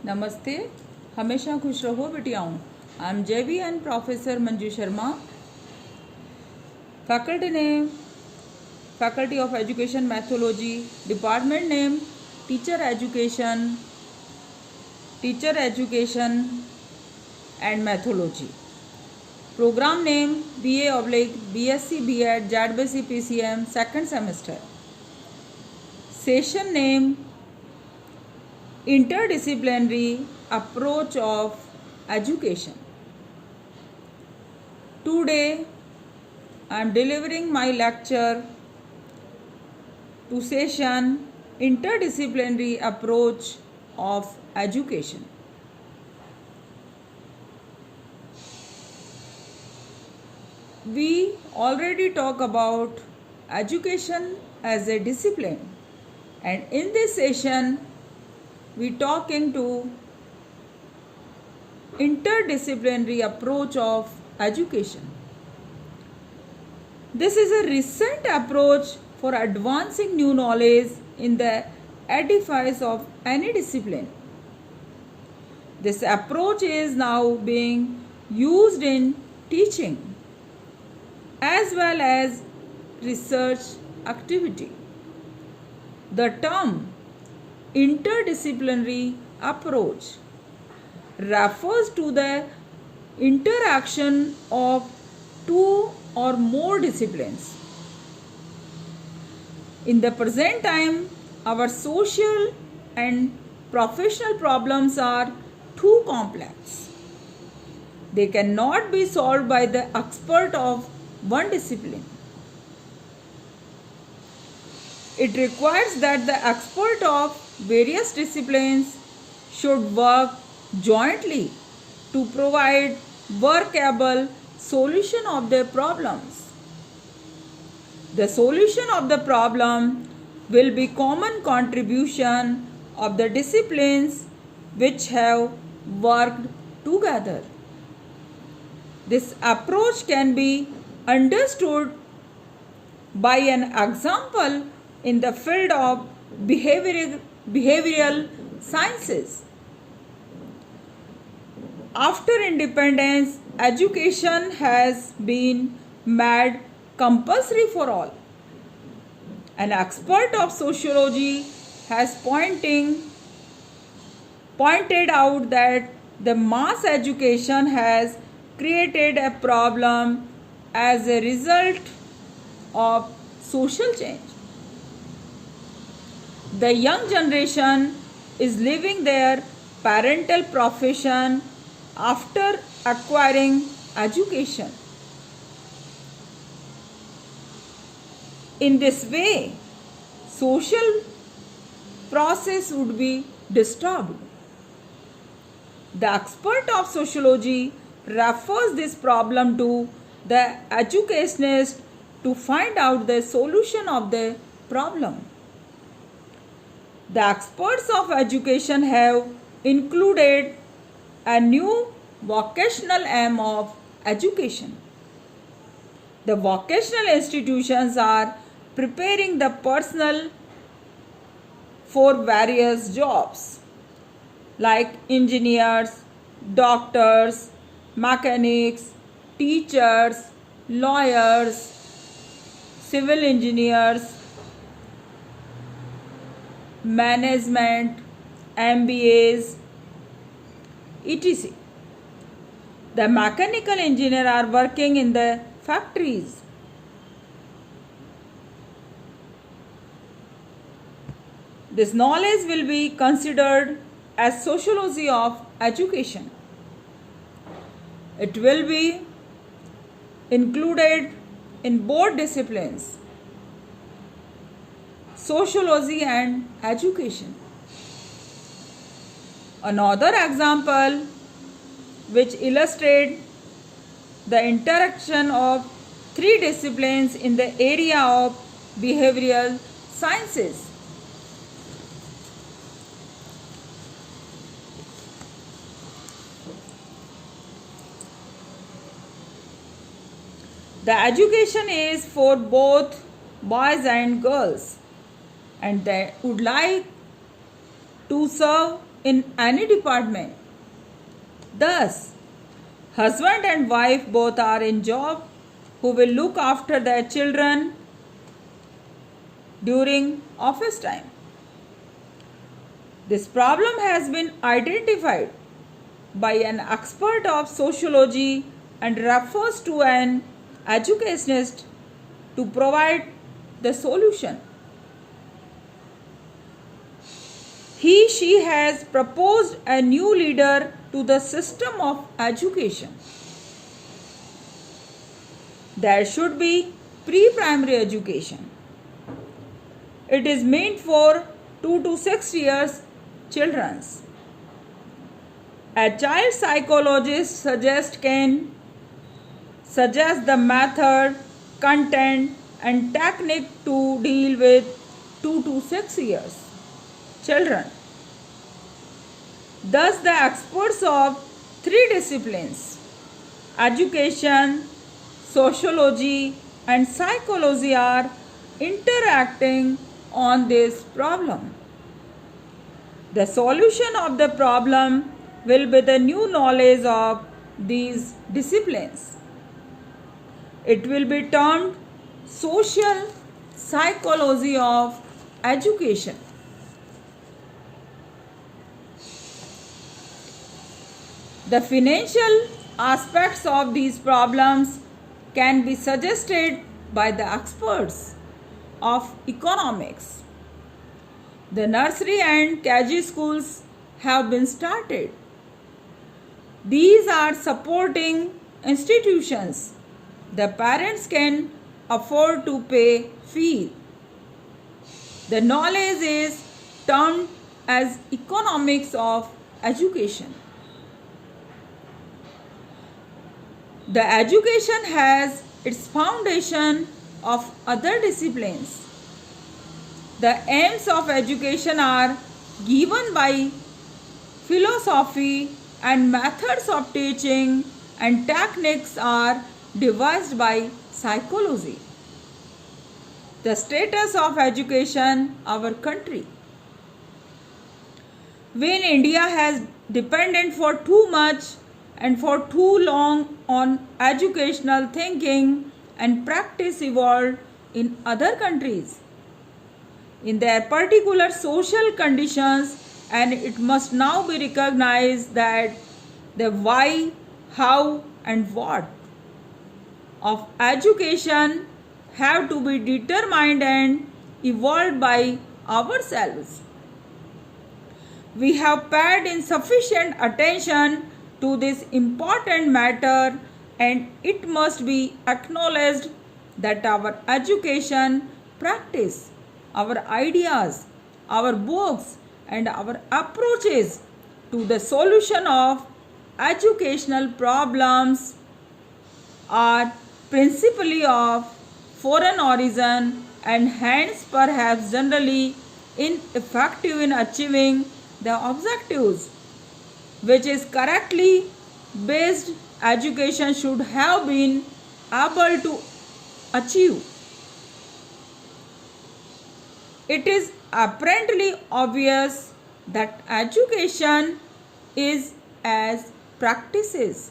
नमस्ते, हमेशा खुश रहो बिटियाओं। I am JB and professor Manju Sharma. Faculty name faculty of education methodology, department name teacher education and methodology, program name BA/BSc B.Ed JADBC PCM second semester, session name interdisciplinary approach of education. Today I am delivering my lecture to session interdisciplinary approach of education. We already talk about education as a discipline, and in this session we talk into interdisciplinary approach of education. This is a recent approach for advancing new knowledge in the edifice of any discipline. This approach is now being used in teaching as well as research activity. The term interdisciplinary approach refers to the interaction of two or more disciplines. In the present time, our social and professional problems are too complex. They cannot be solved by the expert of one discipline. It requires that the expert of various disciplines should work jointly to provide workable solution of their problems. The solution of the problem will be common contribution of the disciplines which have worked together. This approach can be understood by an example in the field of behavioral sciences. After independence, education has been made compulsory for all. An expert of sociology has pointed out that the mass education has created a problem as a result of social change. The young generation is leaving their parental profession after acquiring education. In this way, social process would be disturbed. The expert of sociology refers this problem to the educationist to find out the solution of the problem. The experts of education have included a new vocational aim of education. The vocational institutions are preparing the personnel for various jobs like engineers, doctors, mechanics, teachers, lawyers, civil engineers, management, MBAs, etc. The mechanical engineers are working in the factories. This knowledge will be considered as sociology of education. It will be included in both disciplines, sociology and education. Another example which illustrates the interaction of three disciplines in the area of behavioral sciences. The education is for both boys and girls, and they would like to serve in any department. Thus, husband and wife both are in job who will look after their children during office time. This problem has been identified by an expert of sociology and refers to an educationist to provide the solution. She has proposed a new leader to the system of education. There should be pre-primary education. It is meant for 2 to 6 years children. A child psychologist suggest the method, content and technique to deal with 2 to 6 years children. Thus, the experts of 3 disciplines, education, sociology and psychology, are interacting on this problem. The solution of the problem will be the new knowledge of these disciplines. It will be termed social psychology of education. The financial aspects of these problems can be suggested by the experts of economics. The nursery and KG schools have been started. These are supporting institutions. The parents can afford to pay fee. The knowledge is termed as economics of education. The education has its foundation of other disciplines. The aims of education are given by philosophy and methods of teaching and techniques are devised by psychology. The status of education our country. When India has depended for too much and for too long on educational thinking and practice evolved in other countries in their particular social conditions, and it must now be recognized that the why, how and what of education have to be determined and evolved by ourselves. We have paid insufficient attention to this important matter, and it must be acknowledged that our education practice, our ideas, our books and our approaches to the solution of educational problems are principally of foreign origin and hence perhaps generally ineffective in achieving the objectives which is correctly based education should have been able to achieve. It is apparently obvious that education is as practices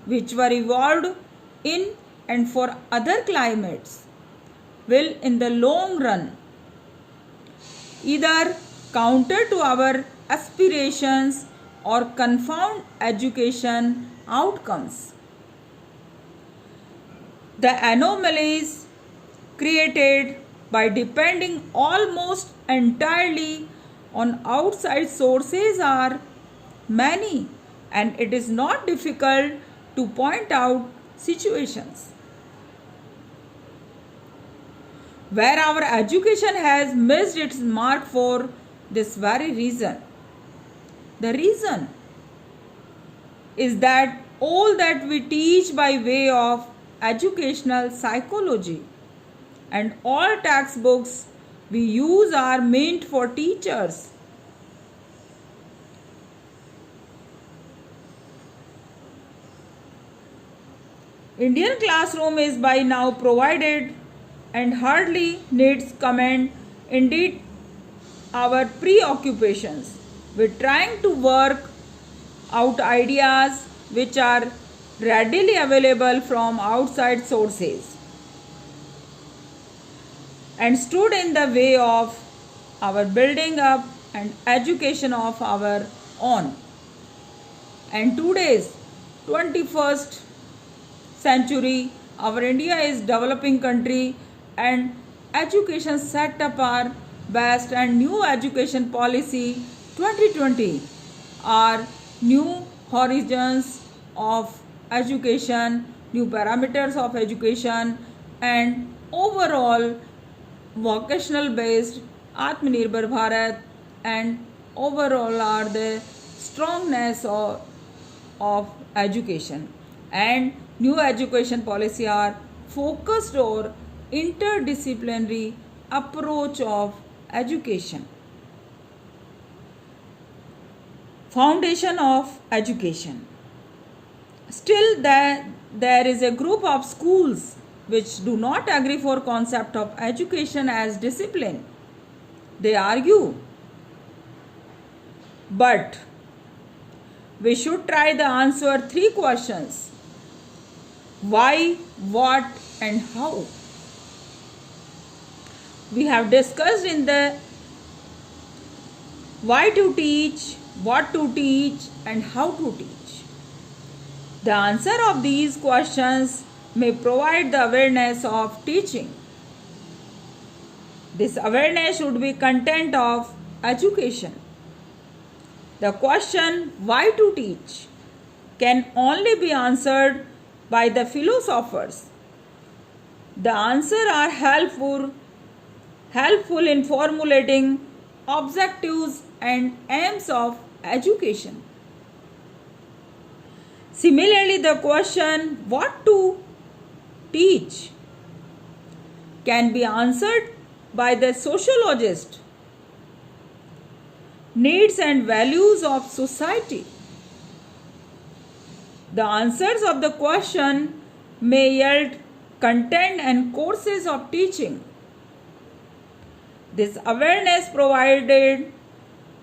which were evolved in and for other climates will in the long run either counter to our aspirations or confound education outcomes. The anomalies created by depending almost entirely on outside sources are many, and it is not difficult to point out situations where our education has missed its mark for this very reason. The reason is that all that we teach by way of educational psychology and all textbooks we use are meant for teachers. Indian classroom is by now provided and hardly needs comment. Indeed, our preoccupations We're trying to work out ideas which are readily available from outside sources and stood in the way of our building up and education of our own. And today's 21st century, our India is developing country and education setup are best, and new education policy 2020 are new horizons of education, new parameters of education, and overall vocational based Atmanirbhar Bharat, and overall are the strongness of education. And new education policy are focused on interdisciplinary approach of education. Foundation of education. Still there is a group of schools which do not agree for concept of education as discipline. They argue, but we should try the answer 3 questions: why, what, and how. We have discussed in the why to teach, what to teach, and how to teach. The answer of these questions may provide the awareness of teaching. This awareness should be content of education. The question why to teach can only be answered by the philosophers. The answers are helpful in formulating objectives and aims of education. Similarly, the question what to teach can be answered by the sociologist. Needs and values of society. The answers of the question may yield content and courses of teaching. This awareness provided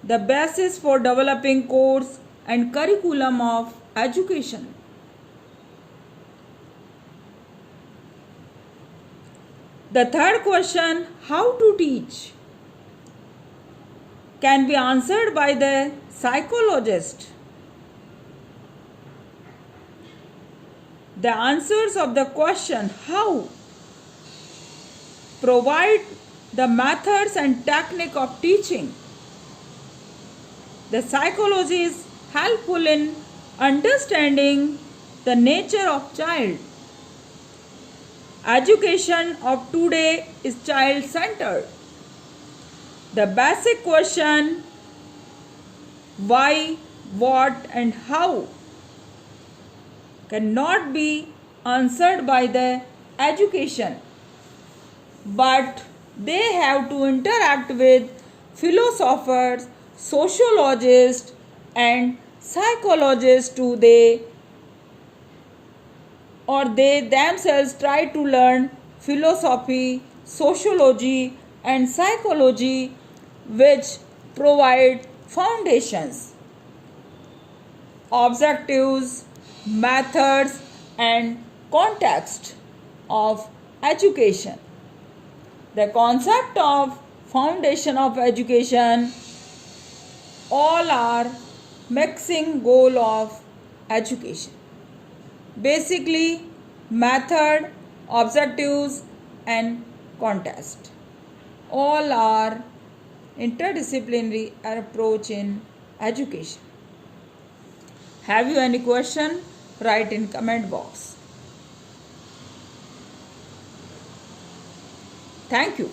the basis for developing course and curriculum of education. The third question, how to teach, can be answered by the psychologist. The answers of the question how provide the methods and technique of teaching. The psychology is helpful in understanding the nature of child. Education of today is child-centered. The basic question why, what, and how cannot be answered by the education, but they have to interact with philosophers, sociologists, and psychologists they themselves try to learn philosophy, sociology, and psychology, which provide foundations, objectives, methods, and context of education. The concept of foundation of education all are mixing goal of education. Basically, method, objectives, and context all are interdisciplinary approach in education. Have you any question? Write in comment box. Thank you.